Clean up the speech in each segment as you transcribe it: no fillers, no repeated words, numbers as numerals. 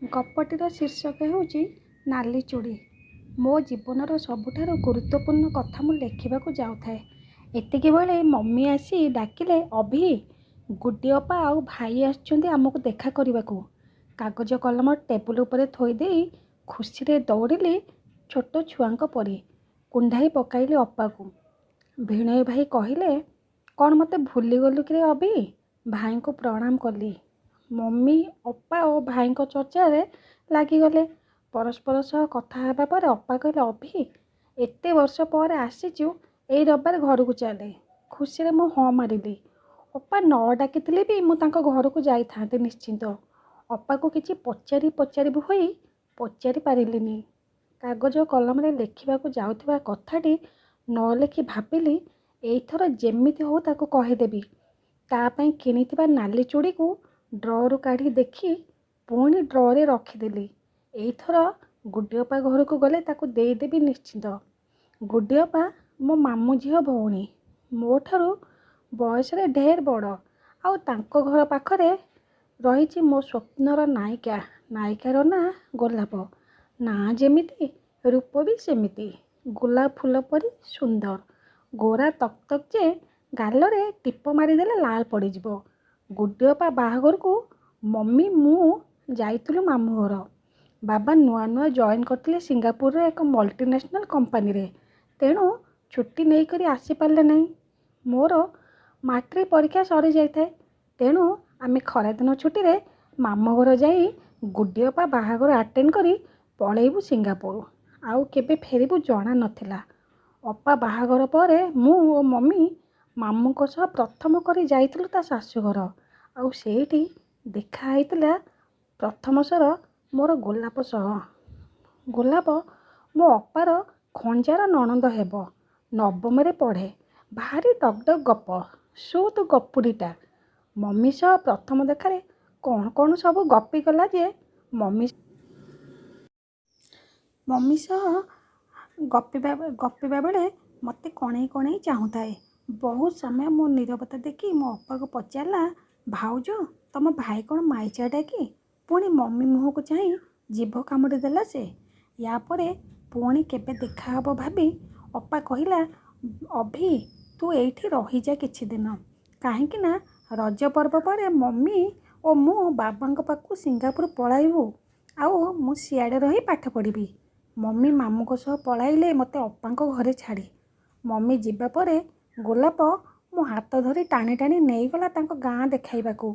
ଗପଟିର ଶୀର୍ଷକ ହେଉଛି ନାଲି ଚୁଡ଼ି। ମୋ ଜୀବନର ସବୁଠାରୁ ଗୁରୁତ୍ୱପୂର୍ଣ୍ଣ କଥା ମୁଁ ଲେଖିବାକୁ ଯାଉଥାଏ। ଏତିକିବେଳେ ମମି ଆସି ଡାକିଲେ, ଅଭି, ଗୁଡି ଅପା ଆଉ ଭାଇ ଆସିଛନ୍ତି ଆମକୁ ଦେଖା କରିବାକୁ। କାଗଜ କଲମ ଟେବୁଲ ଉପରେ ଥୋଇଦେଇ ଖୁସିରେ ଦୌଡ଼ିଲି ଛୋଟ ଛୁଆଙ୍କ ପରି। କୁଣ୍ଢାଇ ପକାଇଲି ଅପାକୁ। ଭିଣୋଇ ଭାଇ କହିଲେ, କ'ଣ ମୋତେ ଭୁଲିଗଲୁ କିରେ ଅଭି? ଭାଇଙ୍କୁ ପ୍ରଣାମ କଲି। ମମି, ଅପା ଓ ଭାଇଙ୍କ ଚର୍ଚ୍ଚାରେ ଲାଗିଗଲେ। ପରସ୍ପର ସହ କଥା ହେବା ପରେ ଅପା କହିଲେ, ଅଭି, ଏତେ ବର୍ଷ ପରେ ଆସିଛୁ, ଏଇ ରବିବାର ଘରକୁ ଚାଲେ। ଖୁସିରେ ମୁଁ ହଁ ମାରିଲି। ଅପା ନ ଡାକିଥିଲେ ବି ମୁଁ ତାଙ୍କ ଘରକୁ ଯାଇଥାନ୍ତି ନିଶ୍ଚିନ୍ତ। ଅପାକୁ କିଛି ପଚାରିବୁ ହୋଇ ପଚାରି ପାରିଲିନି। କାଗଜ କଲମରେ ଲେଖିବାକୁ ଯାଉଥିବା କଥାଟି ନ ଲେଖି ଭାବିଲି, ଏଇଥର ଯେମିତି ହଉ ତାକୁ କହିଦେବି। ତା ପାଇଁ କିଣିଥିବା ନାଲି ଚୁଡ଼ିକୁ ଡ୍ରରୁ କାଢ଼ି ଦେଖି ପୁଣି ଡ୍ରରେ ରଖିଦେଲି। ଏଇଥର ଗୁଡି ଅପା ଘରକୁ ଗଲେ ତାକୁ ଦେଇଦେବି ନିଶ୍ଚିନ୍ତ। ଗୁଡି ଅପା ମୋ ମାମୁଁ ଝିଅ ଭଉଣୀ। ମୋ ଠାରୁ ବୟସରେ ଢେର ବଡ଼। ଆଉ ତାଙ୍କ ଘର ପାଖରେ ରହିଛି ମୋ ସ୍ୱପ୍ନର ନାୟିକା। ନାୟିକାର ନାଁ ଗୋଲାପ। ନାଁ ଯେମିତି, ରୂପ ବି ସେମିତି। ଗୋଲାପ ଫୁଲ ପରି ସୁନ୍ଦର। ଗୋରା ତକ୍ ତକ୍ ଯେ ଗାଲରେ ଟିପ ମାରିଦେଲେ ଲାଲ ପଡ଼ିଯିବ। ଗୁଡି ଅପା ବାହାଘରକୁ ମମି ମୁଁ ଯାଇଥିଲୁ ମାମୁଁ ଘର। ବାବା ନୂଆ ଜଏନ୍ କରିଥିଲେ ସିଙ୍ଗାପୁରରେ ଏକ ମଲ୍ଟିନ୍ୟାସନାଲ କମ୍ପାନୀରେ। ତେଣୁ ଛୁଟି ନେଇକରି ଆସିପାରିଲେ ନାହିଁ। ମୋର ମାଟ୍ରିକ ପରୀକ୍ଷା ସରିଯାଇଥାଏ। ତେଣୁ ଆମେ ଖରାଦିନ ଛୁଟିରେ ମାମୁଁ ଘର ଯାଇ ଗୁଡି ଅପା ବାହାଘର ଆଟେଣ୍ଡ କରି ପଳେଇବୁ ସିଙ୍ଗାପୁର। ଆଉ କେବେ ଫେରିବୁ ଜଣା ନଥିଲା। ଅପା ବାହାଘର ପରେ ମୁଁ ଓ ମମି ମାମୁଁଙ୍କ ସହ ପ୍ରଥମ କରି ଯାଇଥିଲୁ ତା ଶାଶୁଘର। ଆଉ ସେଇଠି ଦେଖା ହେଇଥିଲା ପ୍ରଥମଥର ମୋର ଗୋଲାପ ସହ। ଗୋଲାପ ମୋ ଅପାର ଖଞ୍ଜାର ନଣନ୍ଦ ହେବ। ନବମରେ ପଢ଼େ। ଭାରି ଟକ୍ ଟକ୍ ଗପ। ସୁଦ୍ ଗପୁଡ଼ିଟା। ମମି ସହ ପ୍ରଥମ ଦେଖାରେ କ'ଣ ସବୁ ଗପିଗଲା ଯେ ମମି ସହ ଗପିବା ବେଳେ ମୋତେ କଣେଇ କଣେଇ ଚାହୁଁଥାଏ। ବହୁତ ସମୟ ମୋ ନୀରବତା ଦେଖି ମୋ ଅପାକୁ ପଚାରିଲା, ଭାଉଜ, ତମ ଭାଇ କ'ଣ ମାଇଚାଟା କି? ପୁଣି ମମି ମୁହଁକୁ ଚାହିଁ ଜିଭ କାମୁଡ଼ି ଦେଲା ସେ। ୟା ପରେ ପୁଣି କେବେ ଦେଖାହେବ ଭାବି ଅପା କହିଲା, ଅଭି, ତୁ ଏଇଠି ରହିଯା କିଛି ଦିନ। କାହିଁକି ନା ରଜ ପର୍ବ ପରେ ମମି ଓ ମୁଁ ବାବାଙ୍କ ପାଖକୁ ସିଙ୍ଗାପୁର ପଳାଇବୁ। ଆଉ ମୁଁ ସିଆଡ଼େ ରହି ପାଠ ପଢ଼ିବି। ମମି ମାମୁଁଙ୍କ ସହ ପଳାଇଲେ ମୋତେ ଅପାଙ୍କ ଘରେ ଛାଡ଼ି। ମମି ଯିବା ପରେ ଗୋଲାପ ମୋ ହାତ ଧରି ଟାଣି ଟାଣି ନେଇଗଲା ତାଙ୍କ ଗାଁ ଦେଖାଇବାକୁ।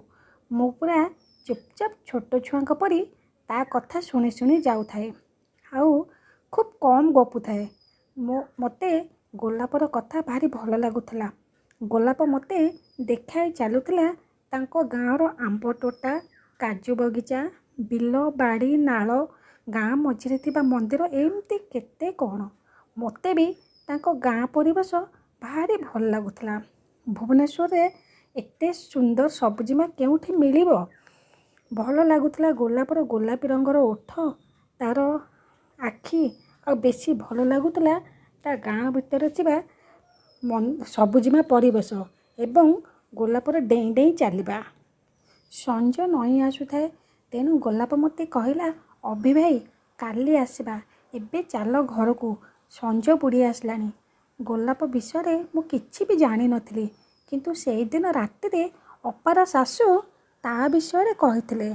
ମୁଁ ପୁରା ଚୁପଚାପ ଛୋଟ ଛୁଆଙ୍କ ପରି ତା କଥା ଶୁଣି ଶୁଣି ଯାଉଥାଏ। ଆଉ ଖୁବ୍ କମ୍ ଗପୁଥାଏ। ମୋତେ ଗୋଲାପର କଥା ଭାରି ଭଲ ଲାଗୁଥିଲା। ଗୋଲାପ ମୋତେ ଦେଖାଇ ଚାଲୁଥିଲା ତାଙ୍କ ଗାଁର ଆମ୍ବ ତୋଟା, କାଜୁ ବଗିଚା, ବିଲ, ବାଡ଼ି, ନାଳ, ଗାଁ ମଝିରେ ଥିବା ମନ୍ଦିର, ଏମିତି କେତେ କ'ଣ। ମୋତେ ବି ତାଙ୍କ ଗାଁ ପରିବେଶ ଭାରି ଭଲ ଲାଗୁଥିଲା। ଭୁବନେଶ୍ୱରରେ ଏତେ ସୁନ୍ଦର ସବୁଜିମା କେଉଁଠି ମିଳିବ? ଭଲ ଲାଗୁଥିଲା ଗୋଲାପର ଗୋଲାପୀ ରଙ୍ଗର ଓଠ, ତାର ଆଖି, ଆଉ ବେଶୀ ଭଲ ଲାଗୁଥିଲା ତା ଗାଁ ଭିତରେ ଥିବା ସବୁଜିମା ପରିବେଶ ଏବଂ ଗୋଲାପର ଡେଇଁ ଡେଇଁ ଚାଲିବା। ସଞ୍ଜ ନଇଁ ଆସୁଥାଏ। ତେଣୁ ଗୋଲାପ ମୋତେ କହିଲା, ଅଭି ଭାଇ, କାଲି ଆସିବା। ଏବେ ଚାଲ ଘରକୁ, ସଞ୍ଜ ବୁଡ଼ି ଆସିଲାଣି। ଗୋଲାପ ବିଷୟରେ ମୁଁ କିଛି ବି ଜାଣିନଥିଲି। କିନ୍ତୁ ସେଇଦିନ ରାତିରେ ଅପାର ଶାଶୁ ତା ବିଷୟରେ କହିଥିଲେ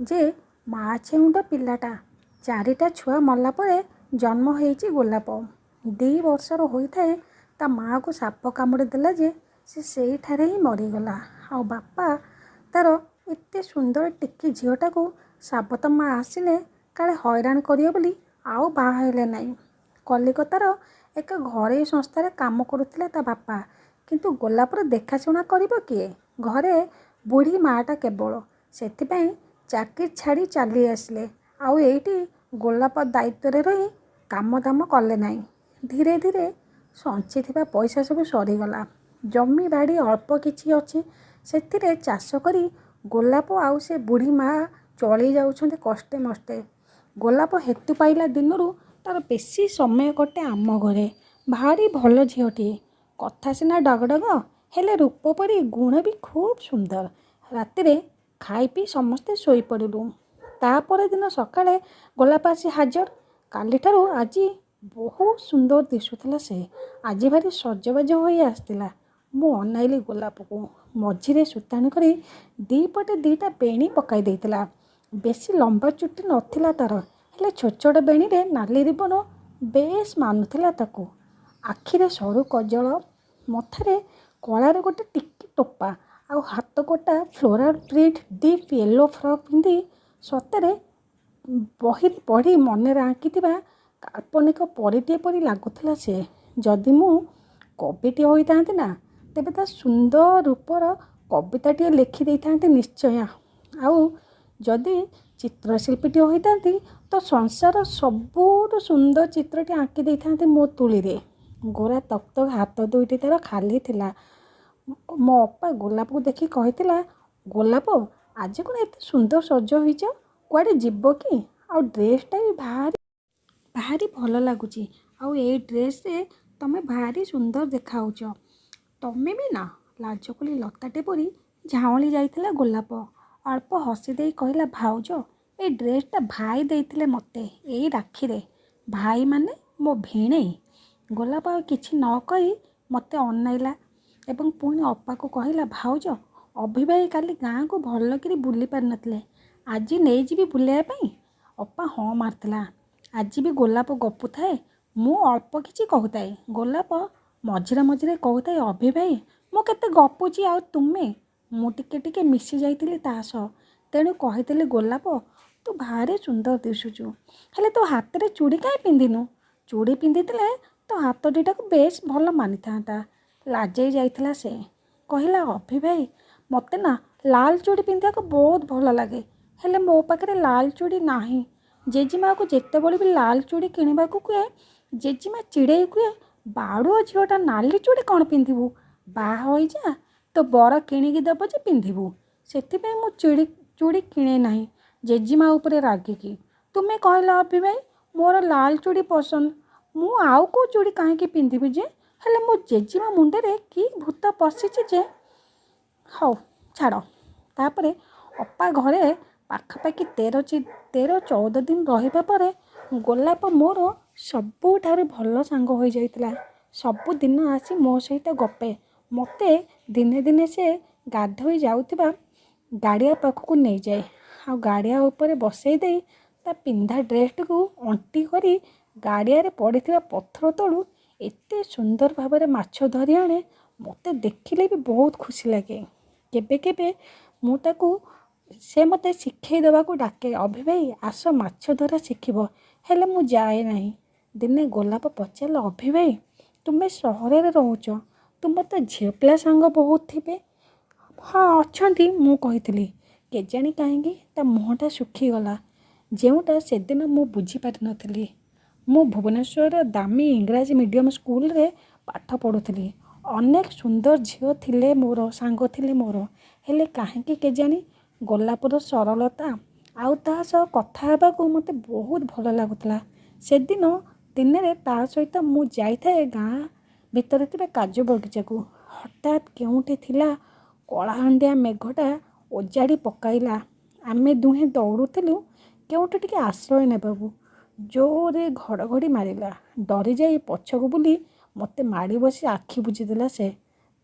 ଯେ ମା ଛେଉଣ୍ଡ ପିଲାଟା। 4ଟା ଛୁଆ ମଲା ପରେ ଜନ୍ମ ହେଇଛି ଗୋଲାପ। 2 ବର୍ଷର ହୋଇଥାଏ ତା ମାଆକୁ ସାପ କାମୁଡ଼ି ଦେଲା ଯେ ସେ ସେଇଠାରେ ହିଁ ମରିଗଲା। ଆଉ ବାପା ତାର ଏତେ ସୁନ୍ଦର ଟିକି ଝିଅଟାକୁ ସାବତ ମା ଆସିଲେ କାଳେ ହଇରାଣ କରିବ ବୋଲି ଆଉ ବାହା ହେଲେ ନାହିଁ। କଲିକତାର ଏକ ଘରୋଇ ସଂସ୍ଥାରେ କାମ କରୁଥିଲେ ତା ବାପା। କିନ୍ତୁ ଗୋଲାପର ଦେଖାଶୁଣା କରିବ କିଏ? ଘରେ ବୁଢ଼ୀ ମାଆଟା କେବଳ। ସେଥିପାଇଁ ଚାକିରି ଛାଡ଼ି ଚାଲି ଆସିଲେ। ଆଉ ଏଇଠି ଗୋଲାପ ଦାୟିତ୍ୱରେ ରହି କାମ ଦାମ କଲେ ନାହିଁ। ଧୀରେ ଧୀରେ ସଞ୍ଚିଥିବା ପଇସା ସବୁ ସରିଗଲା। ଜମି ବାଡ଼ି ଅଳ୍ପ କିଛି ଅଛି। ସେଥିରେ ଚାଷ କରି ଗୋଲାପ ଆଉ ସେ ବୁଢ଼ୀ ମାଆ ଚଳି ଯାଉଛନ୍ତି କଷ୍ଟେ ମଷ୍ଟେ। ଗୋଲାପ ହେତୁ ପାଇଲା ଦିନରୁ ତାର ବେଶୀ ସମୟ କଟେ ଆମ ଘରେ। ଭାରି ଭଲ ଝିଅଟିଏ। କଥା ସିନା ଡଗଡଗ, ହେଲେ ରୂପ ପରି ଗୁଣ ବି ଖୁବ୍ ସୁନ୍ଦର। ରାତିରେ ଖାଇ ପିଇ ସମସ୍ତେ ଶୋଇପଡ଼ିଲୁ। ତାପରେ ଦିନ ସକାଳେ ଗୋଲାପ ଆସି ହାଜର। କାଲିଠାରୁ ଆଜି ବହୁତ ସୁନ୍ଦର ଦିଶୁଥିଲା ସେ। ଆଜି ଭାରି ସଜବାଜ ହୋଇ ଆସିଥିଲା। ମୁଁ ଅନାଇଲି ଗୋଲାପକୁ। ମଝିରେ ସୂତାଣି କରି ଦିପଟେ ଦିଟା ବେଣୀ ପକାଇ ଦେଇଥିଲା। ବେଶୀ ଲମ୍ବା ଚୁଟି ନଥିଲା ତାର, ହେଲେ ଛୋଟ ଛୋଟ ବେଣୀରେ ନାଲି ରିବନ ବେଶ ମାନୁଥିଲା ତାକୁ। ଆଖିରେ ସରୁ କଜଳ, ମଥାରେ କଳାରେ ଗୋଟେ ଟିକି ଟୋପା, ଆଉ ହାତ ଗୋଟା floral print deep yellow frock ପିନ୍ଧି ସତରେ ବହି ପଢ଼ି ମନରେ ଆଙ୍କିଥିବା କାଳ୍ପନିକ ପରୀଟିଏ ପରି ଲାଗୁଥିଲା ସେ। ଯଦି ମୁଁ କବିଟିଏ ହୋଇଥାନ୍ତି ନା, ତେବେ ତା ସୁନ୍ଦର ରୂପର କବିତାଟିଏ ଲେଖି ଦେଇଥାନ୍ତି ନିଶ୍ଚୟ। ଆଉ ଯଦି ଚିତ୍ରଶିଳ୍ପୀଟିଏ ହୋଇଥାନ୍ତି ତ ସଂସାର ସବୁଠୁ ସୁନ୍ଦର ଚିତ୍ରଟି ଆଙ୍କି ଦେଇଥାନ୍ତି ମୋ ତୁଳିରେ। ଗୋରା ତକ୍ ତକ୍ ହାତ ଦୁଇଟି ତାର ଖାଲି ଥିଲା। ମୋ ଅପା ଗୋଲାପକୁ ଦେଖି କହିଥିଲା, ଗୋଲାପ ଆଜି କ'ଣ ଏତେ ସୁନ୍ଦର ସଜ ହୋଇଛ? କୁଆଡ଼େ ଯିବ କି? ଆଉ ଡ୍ରେସ୍ଟା ବି ଭାରି ଭଲ ଲାଗୁଛି। ଆଉ ଏଇ ଡ୍ରେସ୍ରେ ତମେ ଭାରି ସୁନ୍ଦର ଦେଖାଯାଉଛ। ତମେ ବି ନା। ଲାଜକୁଳି ଲତାଟେ ପରି ଝାଉଁଳି ଯାଇଥିଲା ଗୋଲାପ। ଅଳ୍ପ ହସି ଦେଇ କହିଲା, ଭାଉଜ ଏଇ ଡ୍ରେସ୍ଟା ଭାଇ ଦେଇଥିଲେ ମୋତେ ଏଇ ରାକ୍ଷୀରେ। ଭାଇ ମାନେ ମୋ ଭିଣେଇ। ଗୋଲାପ ଆଉ କିଛି ନ କହି ମୋତେ ଅନାଇଲା ଏବଂ ପୁଣି ଅପାକୁ କହିଲା, ଭାଉଜ ଅଭିଭାଇ କାଲି ଗାଁକୁ ଭଲକିରି ବୁଲି ପାରିନଥିଲେ, ଆଜି ନେଇଯିବି ବୁଲିବା ପାଇଁ। ଅପା ହଁ ମାରିଥିଲା। ଆଜି ବି ଗୋଲାପ ଗପୁଥାଏ, ମୁଁ ଅଳ୍ପ କିଛି କହୁଥାଏ। ଗୋଲାପ ମଝିରେ ମଝିରେ କହୁଥାଏ, ଅଭିଭାଇ ମୁଁ କେତେ ଗପୁଛି ଆଉ ତୁମେ। ମୁଁ ଟିକେ ମିଶି ଯାଇଥିଲି ତା ସହ, ତେଣୁ କହିଥିଲି, ଗୋଲାପ ତୁ ଭାରି ସୁନ୍ଦର ଦିଶୁଛୁ, ହେଲେ ତୋ ହାତରେ ଚୁଡ଼ି କାହିଁ ପିନ୍ଧିନୁ? ଚୁଡ଼ି ପିନ୍ଧିଥିଲେ ତୋ ହାତ ଦୁଇଟାକୁ ବେଶ ଭଲ ମାନିଥାନ୍ତା। ଲାଜେଇ ଯାଇଥିଲା ସେ। କହିଲା, ଅଭିଭାଇ ମୋତେ ନା ଲାଲ ଚୁଡ଼ି ପିନ୍ଧିବାକୁ ବହୁତ ଭଲ ଲାଗେ, ହେଲେ ମୋ ପାଖରେ ଲାଲ ଚୁଡ଼ି ନାହିଁ। ଜେଜେମାକୁ ଯେତେବେଳେ ବି ଲାଲ ଚୁଡ଼ି କିଣିବାକୁ କୁହେ, ଜେଜେମା ଚିଡ଼େଇ କୁହେ, ବାଡ଼ୁଅ ଝିଅଟା ନାଲି ଚୁଡ଼ି କ'ଣ ପିନ୍ଧିବୁ? ବାହା ହୋଇଯା, ତୋ ବର କିଣିକି ଦେବ ଯେ ପିନ୍ଧିବୁ। ସେଥିପାଇଁ ମୁଁ ଚୁଡ଼ି କିଣେ ନାହିଁ ଜେଜେମା ଉପରେ ରାଗିକି। ତୁମେ କହିଲ ଅଭିଭାଇ ମୋର ଲାଲ ଚୁଡ଼ି ପସନ୍ଦ, ମୁଁ ଆଉ କେଉଁ ଚୁଡ଼ି କାହିଁକି ପିନ୍ଧିବି ଯେ? ହେଲେ ମୋ ଜେଜେମା ମୁଣ୍ଡରେ କି ଭୂତ ପଶିଛି ଯେ। ହଉ ଛାଡ଼। ତାପରେ ଅପା ଘରେ ପାଖାପାଖି 13-14 ଦିନ ରହିବା ପରେ ଗୋଲାପ ମୋର ସବୁଠାରୁ ଭଲ ସାଙ୍ଗ ହୋଇଯାଇଥିଲା। ସବୁଦିନ ଆସି ମୋ ସହିତ ଗପେ। ମୋତେ ଦିନେ ଦିନେ ସେ ଗାଧୋଇ ଯାଉଥିବା ଗାଡ଼ିଆ ପାଖକୁ ନେଇଯାଏ, ଆଉ ଗାଡ଼ିଆ ଉପରେ ବସେଇ ଦେଇ ତା ପିନ୍ଧା ଡ୍ରେସ୍ଟିକୁ ଅଣ୍ଟି କରି ଗାଡ଼ିଆରେ ପଡ଼ିଥିବା ପଥର ତଳୁ ଏତେ ସୁନ୍ଦର ଭାବରେ ମାଛ ଧରି ଆଣେ, ମୋତେ ଦେଖିଲେ ବି ବହୁତ ଖୁସି ଲାଗେ। କେବେ କେବେ ସେ ମୋତେ ଶିଖେଇ ଦେବାକୁ ଡାକେ, ଅଭିଭାଇ ଆସ ମାଛ ଧରା ଶିଖିବ, ହେଲେ ମୁଁ ଯାଏ ନାହିଁ। ଦିନେ ଗୋଲାପ ପଚାରିଲା, ଅଭିଭାଇ ତୁମେ ସହରରେ ରହୁଛ, ତୁମର ତ ଝିଅ ପିଲା ସାଙ୍ଗ ବହୁତ ଥିବେ? ହଁ ଅଛନ୍ତି, ମୁଁ କହିଥିଲି। କେଜାଣି କାହିଁକି ତା ମୁହଁଟା ଶୁଖିଗଲା, ଯେଉଁଟା ସେଦିନ ମୁଁ ବୁଝିପାରିନଥିଲି। ମୁଁ ଭୁବନେଶ୍ୱରର ଦାମୀ ଇଂରାଜୀ ମିଡ଼ିୟମ ସ୍କୁଲରେ ପାଠ ପଢ଼ୁଥିଲି। ଅନେକ ସୁନ୍ଦର ଝିଅ ଥିଲେ ମୋର, ସାଙ୍ଗ ଥିଲେ ମୋର, ହେଲେ କାହିଁକି କେଜାଣି ଗୋଲାପର ସରଳତା ଆଉ ତା ସହ କଥା ହେବାକୁ ମୋତେ ବହୁତ ଭଲ ଲାଗୁଥିଲା। ସେଦିନ ଦିନରେ ତା ସହିତ ମୁଁ ଯାଇଥାଏ ଗାଁ ଭିତରେ ଥିବା କାଜୁ ବଗିଚାକୁ। ହଠାତ୍ କେଉଁଠି ଥିଲା କଳାହାଣ୍ଡିଆ ମେଘଟା ଓଜାଡ଼ି ପକାଇଲା। ଆମେ ଦୁହେଁ ଦୌଡ଼ୁଥିଲୁ କେଉଁଠି ଟିକେ ଆଶ୍ରୟ ନେବାକୁ। ଜୋରରେ ଘଡ଼ଘଡ଼ି ମାରିଲା। ଡରିଯାଇ ପଛକୁ ବୁଲି ମୋତେ ମାଡ଼ି ବସି ଆଖି ବୁଜିଦେଲା ସେ।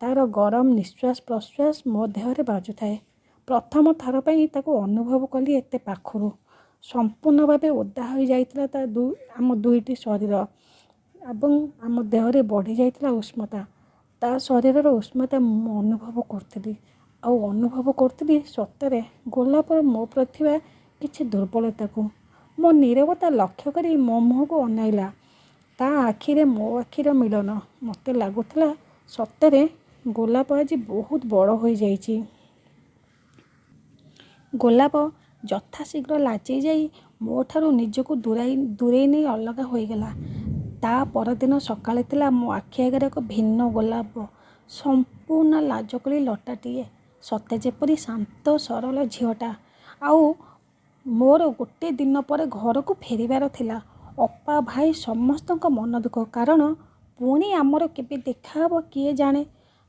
ତାର ଗରମ ନିଶ୍ୱାସ ପ୍ରଶ୍ୱାସ ମୋ ଦେହରେ ବାଜୁଥାଏ। ପ୍ରଥମ ଥର ପାଇଁ ତାକୁ ଅନୁଭବ କଲି ଏତେ ପାଖରୁ। ସମ୍ପୂର୍ଣ୍ଣ ଭାବେ ଓଦା ହୋଇଯାଇଥିଲା ଆମ ଦୁଇଟି ଶରୀର ଏବଂ ଆମ ଦେହରେ ବଢ଼ିଯାଇଥିଲା ଉଷ୍ଣତା। ତା ଶରୀରର ଉଷ୍ଣତା ମୁଁ ଅନୁଭବ କରୁଥିଲି, ଆଉ ଅନୁଭବ କରୁଥିଲି ସତରେ ଗୋଲାପର ମୋ ପ୍ରତି ଥିବା କିଛି ଦୁର୍ବଳତାକୁ। ମୋ ନୀରବତା ଲକ୍ଷ୍ୟ କରି ମୋ ମୁହଁକୁ ଅନାଇଲା। ତା ଆଖିରେ ମୋ ଆଖିର ମିଳନ। ମୋତେ ଲାଗୁଥିଲା ସତରେ ଗୋଲାପ ଆଜି ବହୁତ ବଡ଼ ହୋଇଯାଇଛି। ଗୋଲାପ ଯଥାଶୀଘ୍ର ଲାଜେଇ ଯାଇ ମୋ ଠାରୁ ନିଜକୁ ଦୂରେଇ ନେଇ ଅଲଗା ହୋଇଗଲା। ତା ପରଦିନ ସକାଳେ ଥିଲା ମୋ ଆଖି ଆଗରେ ଏକ ଭିନ୍ନ ଗୋଲାପ, ସମ୍ପୂର୍ଣ୍ଣ ଲାଜକୁଳି ଲତାଟିଏ, ସତେ ଯେପରି ଶାନ୍ତ ସରଳ ଝିଅଟା। ଆଉ ମୋର ଗୋଟେ ଦିନ ପରେ ଘରକୁ ଫେରିବାର ଥିଲା। ଅପା ଭାଇ ସମସ୍ତଙ୍କ ମନ ଦୁଃଖ, କାରଣ ପୁଣି ଆମର କେବେ ଦେଖାହେବ କିଏ ଜାଣେ।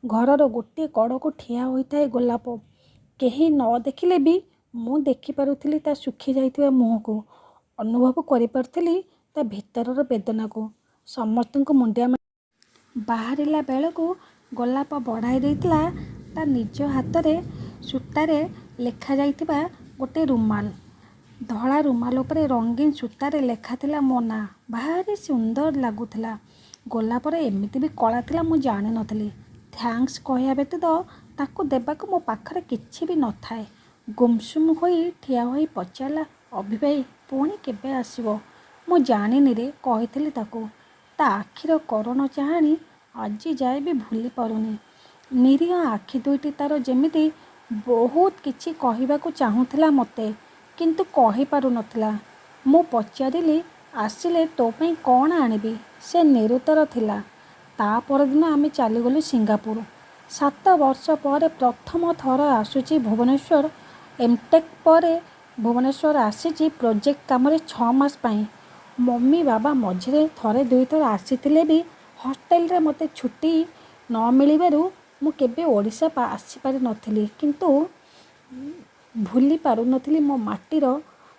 ଘରର ଗୋଟିଏ କଡ଼କୁ ଠିଆ ହୋଇଥାଏ ଗୋଲାପ। କେହି ନ ଦେଖିଲେ ବି ମୁଁ ଦେଖିପାରୁଥିଲି ତା ଶୁଖି ଯାଇଥିବା ମୁହଁକୁ, ଅନୁଭବ କରିପାରୁଥିଲି ତା ଭିତରର ବେଦନାକୁ। ସମସ୍ତଙ୍କୁ ମୁଣ୍ଡିଆ ବାହାରିଲା ବେଳକୁ ଗୋଲାପ ବଢ଼ାଇ ଦେଇଥିଲା ତା ନିଜ ହାତରେ ସୂତାରେ ଲେଖାଯାଇଥିବା ଗୋଟେ ରୁମାଲ। ଧଳା ରୁମାଲ ଉପରେ ରଙ୍ଗୀନ ସୂତାରେ ଲେଖାଥିଲା ମୋ ନାଁ। ଭାରି ସୁନ୍ଦର ଲାଗୁଥିଲା। ଗୋଲାପର ଏମିତି ବି କଳା ଥିଲା ମୁଁ ଜାଣିନଥିଲି। ଥ୍ୟାଙ୍କସ୍ କହିବା ବ୍ୟତୀତ ତାକୁ ଦେବାକୁ ମୋ ପାଖରେ କିଛି ବି ନଥାଏ। ଗୁମସୁମ ହୋଇ ଠିଆ ହୋଇ ପଚାରିଲା, ଅଭି ଭାଇ ପୁଣି କେବେ ଆସିବ? ମୁଁ ଜାଣିନି ରେ କହିଥିଲି ତାକୁ। ତା ଆଖିର କରୁଣ ଚାହାଣୀ ଆଜି ଯାଏ ବି ଭୁଲି ପାରୁନି। ନିରୀହ ଆଖି ଦୁଇଟି ତାର ଯେମିତି ବହୁତ କିଛି କହିବାକୁ ଚାହୁଁଥିଲା ମୋତେ, କିନ୍ତୁ କହିପାରୁନଥିଲା। ମୁଁ ପଚାରିଲି, ଆସିଲେ ତୋ ପାଇଁ କ'ଣ ଆଣିବି? ସେ ନିରୁତ୍ତର ଥିଲା। ତା ପରଦିନ ଆମେ ଚାଲିଗଲୁ ସିଙ୍ଗାପୁର। 7 ବର୍ଷ ପରେ ପ୍ରଥମ ଥର ଆସୁଛି ଭୁବନେଶ୍ୱର। ଏମ୍ଟେକ୍ ପରେ ଭୁବନେଶ୍ୱର ଆସିଛି ପ୍ରୋଜେକ୍ଟ କାମରେ 6 ମାସ ପାଇଁ। ମମି ବାବା ମଝିରେ ଥରେ ଦୁଇଥର ଆସିଥିଲେ ବି ହଷ୍ଟେଲରେ ମୋତେ ଛୁଟି ନ ମିଳିବାରୁ ମୁଁ କେବେ ଓଡ଼ିଶା ଆସିପାରିନଥିଲି। କିନ୍ତୁ ଭୁଲି ପାରୁନଥିଲି ମୋ ମାଟିର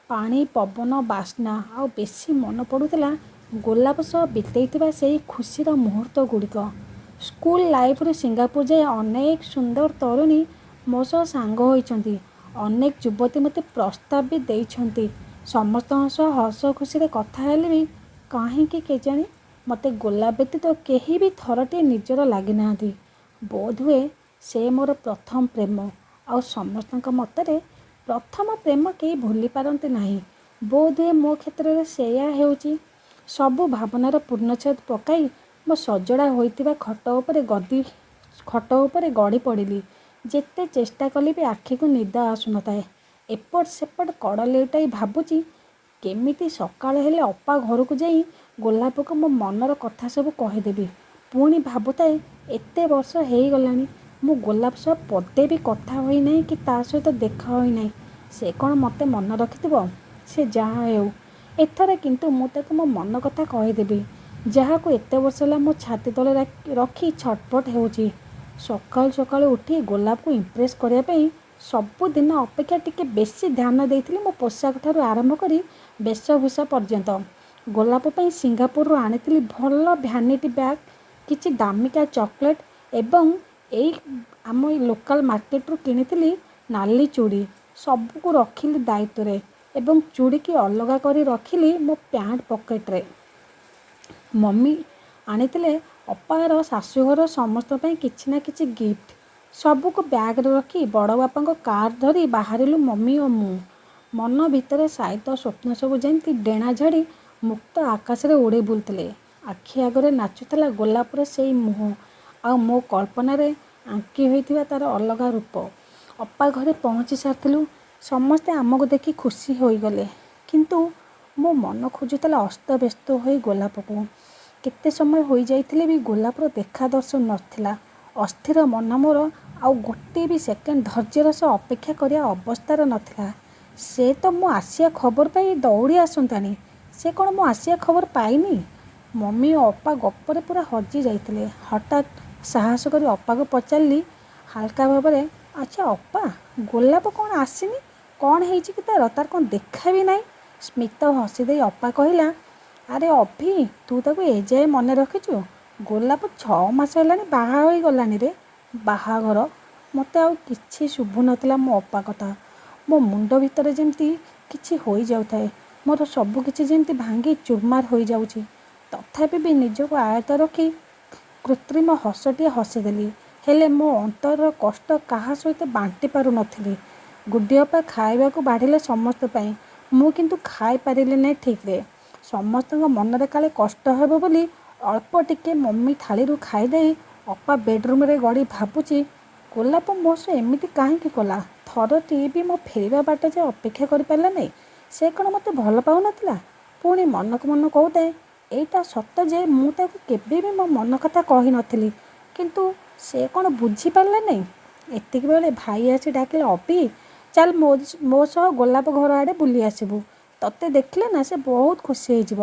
ପାଣି, ପବନ, ବାସ୍ନା। ଆଉ ବେଶୀ ମନେ ପଡ଼ୁଥିଲା ଗୋଲାପ ସହ ବିତେଇଥିବା ସେଇ ଖୁସିର ମୁହୂର୍ତ୍ତ ଗୁଡ଼ିକ। ସ୍କୁଲ ଲାଇଫରୁ ସିଙ୍ଗାପୁର ଯାଏ ଅନେକ ସୁନ୍ଦର ତରୁଣୀ ମୋ ସହ ସାଙ୍ଗ ହୋଇଛନ୍ତି। ଅନେକ ଯୁବତୀ ମୋତେ ପ୍ରସ୍ତାବ ବି ଦେଇଛନ୍ତି। ସମସ୍ତଙ୍କ ସହ ହସ ଖୁସିରେ କଥା ହେଲେ ବି କାହିଁକି କେଜାଣି ମୋତେ ଗୋଲାପ ବ୍ୟତୀତ କେହି ବି ଥରଟିଏ ନିଜର ଲାଗିନାହାନ୍ତି। ବୋଧହୁଏ ସେ ମୋର ପ୍ରଥମ ପ୍ରେମ। ଆଉ ସମସ୍ତଙ୍କ ମତରେ ପ୍ରଥମ ପ୍ରେମ କେହି ଭୁଲି ପାରନ୍ତି ନାହିଁ। ବୋଧହୁଏ ମୋ କ୍ଷେତ୍ରରେ ସେଇଆ ହେଉଛି। ସବୁ ଭାବନାର ପୂର୍ଣ୍ଣଚ୍ଛେଦ ପକାଇ ମୋ ସଜଡ଼ା ହୋଇଥିବା ଖଟ ଉପରେ ଗଡ଼ି ପଡ଼ିଲି। ଯେତେ ଚେଷ୍ଟା କଲେ ବି ଆଖିକୁ ନିଦ ଆସୁନଥାଏ। ଏପଟ ସେପଟ କଡ଼ ଲେଉଟାଇ ଭାବୁଛି କେମିତି ସକାଳ ହେଲେ ଅପା ଘରକୁ ଯାଇ ଗୋଲାପକୁ ମୋ ମନର କଥା ସବୁ କହିଦେବି। ପୁଣି ଭାବୁଥାଏ ଏତେ ବର୍ଷ ହେଇଗଲାଣି ମୁଁ ଗୋଲାପ ସହ ପଦେ ବି କଥା ହୋଇନାହିଁ କି ତା ସହିତ ଦେଖା ହୋଇନାହିଁ। ସେ କ'ଣ ମୋତେ ମନେ ରଖିଥିବ? ସେ ଯାହା ହେଉ, ଏଥର କିନ୍ତୁ ମୁଁ ତାକୁ ମୋ ମନ କଥା କହିଦେବି, ଯାହାକୁ ଏତେ ବର୍ଷ ହେଲା ମୋ ଛାତି ତଳେ ରଖି ଛଟପଟ ହେଉଛି। ସକାଳୁ ସକାଳୁ ଉଠି ଗୋଲାପକୁ ଇମ୍ପ୍ରେସ୍ କରିବା ପାଇଁ ସବୁଦିନ ଅପେକ୍ଷା ଟିକେ ବେଶୀ ଧ୍ୟାନ ଦେଇଥିଲି ମୋ ପୋଷାକ ଠାରୁ ଆରମ୍ଭ କରି ବେଶଭୂଷା ପର୍ଯ୍ୟନ୍ତ। ଗୋଲାପ ପାଇଁ ସିଙ୍ଗାପୁରରୁ ଆଣିଥିଲି ଭଲ ଭ୍ୟାନିଟି ବ୍ୟାଗ୍, କିଛି ଦାମିକା ଚକୋଲେଟ୍ ଏବଂ ଏଇ ଆମ ଲୋକାଲ ମାର୍କେଟରୁ କିଣିଥିଲି ନାଲି ଚୁଡ଼ି। ସବୁକୁ ରଖିଲି ଦାୟିତ୍ୱରେ ଏବଂ ଚୁଡ଼ିକି ଅଲଗା କରି ରଖିଲି ମୋ ପ୍ୟାଣ୍ଟ ପକେଟରେ। ମମି ଆଣିଥିଲେ ଅପାର ଶାଶୁଘର ସମସ୍ତଙ୍କ ପାଇଁ କିଛି ନା କିଛି ଗିଫ୍ଟ। ସବୁକୁ ବ୍ୟାଗରେ ରଖି ବଡ଼ ବାପାଙ୍କ କାର୍ ଧରି ବାହାରିଲୁ ମମି ଓ ମୁଁ। ମନ ଭିତରେ ସାଇତ ସ୍ୱପ୍ନ ସବୁ ଯେମିତି ଡେଣା ଝାଡ଼ି ମୁକ୍ତ ଆକାଶରେ ଉଡ଼ି ବୁଲୁଥିଲେ। ଆଖି ଆଗରେ ନାଚୁଥିଲା ଗୋଲାପର ସେଇ ମୁହଁ ଆଉ ମୋ କଳ୍ପନାରେ ଆଙ୍କି ହୋଇଥିବା ତା'ର ଅଲଗା ରୂପ। ଅପା ଘରେ ପହଞ୍ଚି ସାରିଥିଲୁ। ସମସ୍ତେ ଆମକୁ ଦେଖି ଖୁସି ହୋଇଗଲେ, କିନ୍ତୁ ମୋ ମନ ଖୋଜୁଥିଲା ଅସ୍ତବ୍ୟସ୍ତ ହୋଇ ଗୋଲାପକୁ। କେତେ ସମୟ ହୋଇଯାଇଥିଲେ ବି ଗୋଲାପର ଦେଖା ଦର୍ଶନ ନଥିଲା। ଅସ୍ଥିର ମନ ମୋର ଆଉ ଗୋଟିଏ ବି ସେକେଣ୍ଡ ଧୈର୍ଯ୍ୟର ସହ ଅପେକ୍ଷା କରିବା ଅବସ୍ଥାରେ ନଥିଲା। ସେ ତ ମୁଁ ଆସିବା ଖବର ପାଇ ଦୌଡ଼ି ଆସନ୍ତାଣି। ସେ କ'ଣ ମୁଁ ଆସିବା ଖବର ପାଇନି? ମମି ଓ ଅପା ଗପରେ ପୁରା ହଜି ଯାଇଥିଲେ। ହଠାତ୍ ସାହସ କରି ଅପାକୁ ପଚାରିଲି ହାଲକା ଭାବରେ, ଆଚ୍ଛା ଅପା, ଗୋଲାପ କ'ଣ ଆସିନି? କ'ଣ ହେଇଛି କି ତା'ର କ'ଣ ଦେଖା ବି ନାହିଁ? ସ୍ମିତ ହସି ଦେଇ ଅପା କହିଲା, ଆରେ ଅଭି, ତୁ ତାକୁ ଏଯାଏ ମନେ ରଖିଛୁ? ଗୋଲାପ 6 ମାସ ହେଲାଣି ବାହା ହୋଇଗଲାଣି ରେ। ବାହାଘର? ମୋତେ ଆଉ କିଛି ଶୁଭୁନଥିଲା ମୋ ଅପା କଥା। ମୋ ମୁଣ୍ଡ ଭିତରେ ଯେମିତି କିଛି ହୋଇଯାଉଥାଏ। ମୋର ସବୁ କିଛି ଯେମିତି ଭାଙ୍ଗି ଚୁରମାର ହୋଇଯାଉଛି। ତଥାପି ବି ନିଜକୁ ଆୟତ୍ତ ରଖି କୃତ୍ରିମ ହସଟିଏ ହସିଦେଲି। ହେଲେ ମୋ ଅନ୍ତରର କଷ୍ଟ କାହା ସହିତ ବାଣ୍ଟି ପାରୁନଥିଲି। ଗୁଡି ଅପା ଖାଇବାକୁ ବାଢ଼ିଲେ ସମସ୍ତ ପାଇଁ। ମୁଁ କିନ୍ତୁ ଖାଇପାରିଲି ନାହିଁ ଠିକ୍ରେ। ସମସ୍ତଙ୍କ ମନରେ କାଳେ କଷ୍ଟ ହେବ ବୋଲି ଅଳ୍ପ ଟିକେ ମମି ଥାଳିରୁ ଖାଇଦେଇ ଅପା ବେଡରୁମ୍ରେ ଗଡ଼ି ଭାବୁଛି ଗୋଲାପ ମୋ ସହ ଏମିତି କାହିଁକି କଲା? ଥରଟିଏ ବି ମୋ ଫେରିବା ବାଟ ଯାଏ ଅପେକ୍ଷା କରିପାରିଲା ନାହିଁ। ସେ କ'ଣ ମୋତେ ଭଲ ପାଉନଥିଲା? ପୁଣି ମନକୁ ମନ କହୁଥାଏ ଏଇଟା ସତ ଯେ ମୁଁ ତାକୁ କେବେ ବି ମୋ ମନ କଥା କହିନଥିଲି, କିନ୍ତୁ ସେ କ'ଣ ବୁଝିପାରିଲା ନାହିଁ? ଏତିକି ବେଳେ ଭାଇ ଆସି ଡାକିଲେ, ଅଭି ଚାଲ ମୋ ସହ ଗୋଲାପ ଘର ଆଡ଼େ ବୁଲି ଆସିବୁ। ତତେ ଦେଖିଲେ ନା ସେ ବହୁତ ଖୁସି ହେଇଯିବ।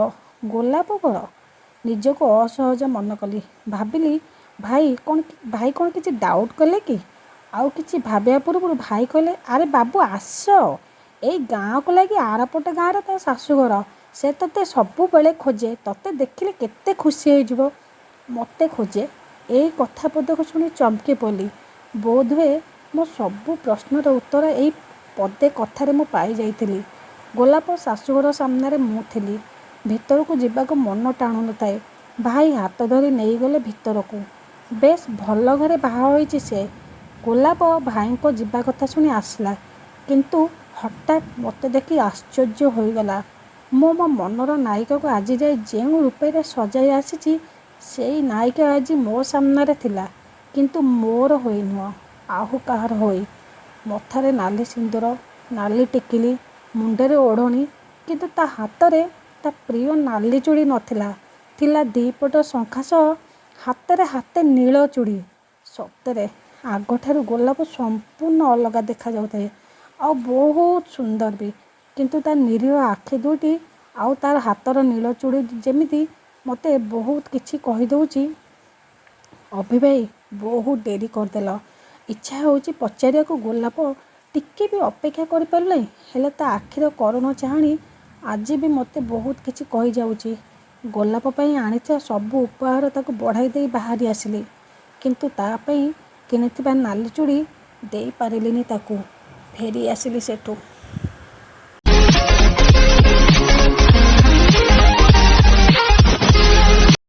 ଗୋଲାପ ଘର? ନିଜକୁ ଅସହଜ ମନେ କଲି। ଭାବିଲି ଭାଇ କ'ଣ କିଛି ଡାଉଟ୍ କଲେ କି? ଆଉ କିଛି ଭାବିବା ପୂର୍ବରୁ ଭାଇ କହିଲେ, ଆରେ ବାବୁ ଆସ, ଏଇ ଗାଁକୁ ଲାଗି ଆରପଟ ଗାଁରେ ତା ଶାଶୁଘର। ସେ ତୋତେ ସବୁବେଳେ ଖୋଜେ, ତୋତେ ଦେଖିଲେ କେତେ ଖୁସି ହେଇଯିବ। ମୋତେ ଖୋଜେ? ଏଇ କଥା ପଦକୁ ଶୁଣି ଚମକି ପଡ଼ିଲି। ବୋଧହୁଏ ମୋ ସବୁ ପ୍ରଶ୍ନର ଉତ୍ତର ଏଇ ପଦେ କଥାରେ ମୁଁ ପାଇଯାଇଥିଲି। ଗୋଲାପ ଶାଶୁଘର ସାମ୍ନାରେ ମୁଁ ଥିଲି। ଭିତରକୁ ଯିବାକୁ ମନ ଟାଣୁନଥାଏ। ଭାଇ ହାତ ଧରି ନେଇଗଲେ ଭିତରକୁ। ବେଶ୍ ଭଲ ଘରେ ବାହା ହୋଇଛି ସେ। ଗୋଲାପ ଭାଇଙ୍କ ଯିବା କଥା ଶୁଣି ଆସିଲା, କିନ୍ତୁ ହଠାତ୍ ମୋତେ ଦେଖି ଆଶ୍ଚର୍ଯ୍ୟ ହୋଇଗଲା। ମୁଁ ମୋ ମନର ନାୟିକାକୁ ଆଜି ଯାଏ ଯେଉଁ ରୂପରେ ସଜାଇ ଆସିଛି, ସେଇ ନାୟିକା ଆଜି ମୋ ସାମ୍ନାରେ ଥିଲା, କିନ୍ତୁ ମୋର ହୋଇ ନୁହଁ, ଆଉ କାହାର ହୋଇ। ମଥାରେ ନାଲି ସିନ୍ଦୁର, ନାଲି ଟିକିଲି, ମୁଣ୍ଡରେ ଓଢ଼ଣୀ, କିନ୍ତୁ ତା ହାତରେ ତା ପ୍ରିୟ ନାଲି ଚୁଡ଼ି ନଥିଲା। ଥିଲା ଦିପଟ ଶଙ୍ଖା ସହ ହାତରେ ହାତେ ନୀଳ ଚୁଡ଼ି। ସତରେ ଆଗଠାରୁ ଗୋଲାପ ସମ୍ପୂର୍ଣ୍ଣ ଅଲଗା ଦେଖାଯାଉଥାଏ, ଆଉ ବହୁତ ସୁନ୍ଦର ବି। କିନ୍ତୁ ତା ନିରୀହ ଆଖି ଦୁଇଟି ଆଉ ତାର ହାତର ନୀଳ ଚୁଡ଼ି ଯେମିତି ମୋତେ ବହୁତ କିଛି କହିଦେଉଛି। ଅଭି ଭାଇ, ବହୁତ ଡେରି କରିଦେଲ। ଇଚ୍ଛା ହେଉଛି ପଚାରିବାକୁ, ଗୋଲାପ ଟିକେ ବି ଅପେକ୍ଷା କରିପାରିଲେ? ହେଲେ ତା ଆଖିର କରୁଣ ଚାହାଣୀ ଆଜି ବି ମୋତେ ବହୁତ କିଛି କହିଯାଉଛି। ଗୋଲାପ ପାଇଁ ଆଣିଥିବା ସବୁ ଉପହାର ତାକୁ ବଢ଼ାଇ ଦେଇ ବାହାରି ଆସିଲି, କିନ୍ତୁ ତା ପାଇଁ କିଣିଥିବା ନାଲି ଚୁଡ଼ି ଦେଇପାରିଲିନି ତାକୁ। ଫେରି ଆସିଲି ସେଠୁ।